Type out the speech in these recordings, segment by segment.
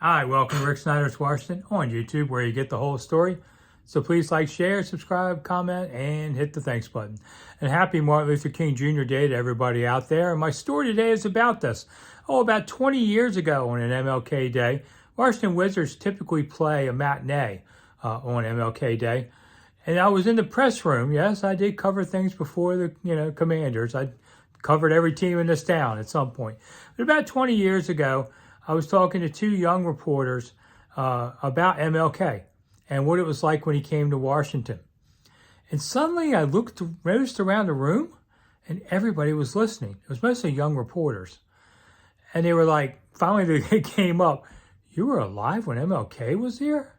Hi, welcome to Rick Snider's Washington on YouTube, where you get the whole story. So please like, share, subscribe, comment, and hit the thanks button. And happy Martin Luther King Jr. Day to everybody out there. And my story today is about this. About 20 years ago on an MLK Day, Washington Wizards typically play a matinee on MLK Day. And I was in the press room. Yes, I did cover things before the Commanders. I covered every team in this town at some point. But about 20 years ago, I was talking to two young reporters about MLK and what it was like when he came to Washington. And suddenly I noticed around the room and everybody was listening. It was mostly young reporters. And they were like, finally they came up, "You were alive when MLK was here?"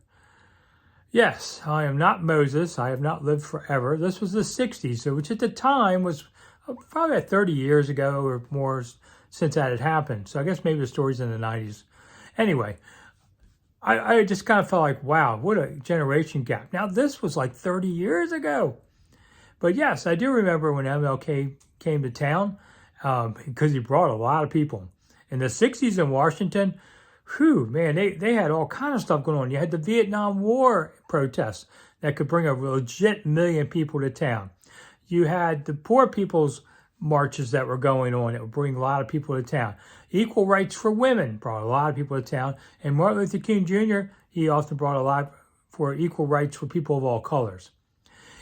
Yes, I am not Moses. I have not lived forever. This was the 60s, which at the time was probably about 30 years ago or more since that had happened. So I guess maybe the story's in the 90s. Anyway, I just kind of felt like, wow, what a generation gap. Now, this was like 30 years ago. But yes, I do remember when MLK came to town because he brought a lot of people. In the 60s in Washington, whew, man, they had all kind of stuff going on. You had the Vietnam War protests that could bring a legit million people to town. You had the poor people's marches that were going on. It would bring a lot of people to town. Equal rights for women brought a lot of people to town. And Martin Luther King Jr., he often brought a lot for equal rights for people of all colors.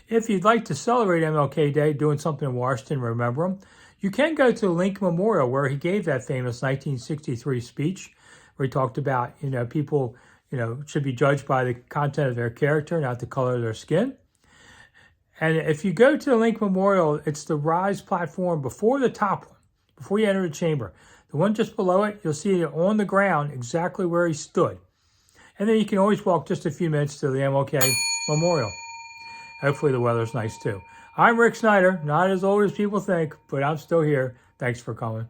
If you'd like to celebrate MLK Day doing something in Washington, remember him, you can go to the Lincoln Memorial where he gave that famous 1963 speech where he talked about, people, should be judged by the content of their character, not the color of their skin. And if you go to the Lincoln Memorial, it's the rise platform before the top one, before you enter the chamber. The one just below it, you'll see it on the ground exactly where he stood. And then you can always walk just a few minutes to the MLK Memorial. Hopefully the weather's nice too. I'm Rick Snider, not as old as people think, but I'm still here. Thanks for coming.